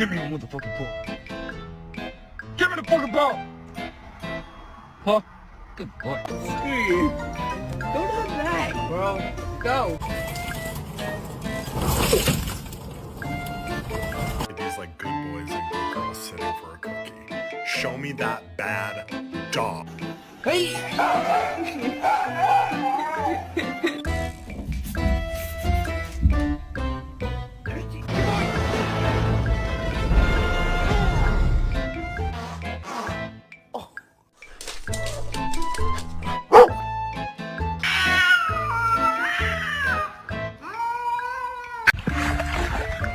Give me a motherfucking ball. Give me the fucking ball. Huh? Good boy. Steve, go to the back, bro. Go. These like good boys and good girls sitting for a cookie. Show me that bad dog. Hey!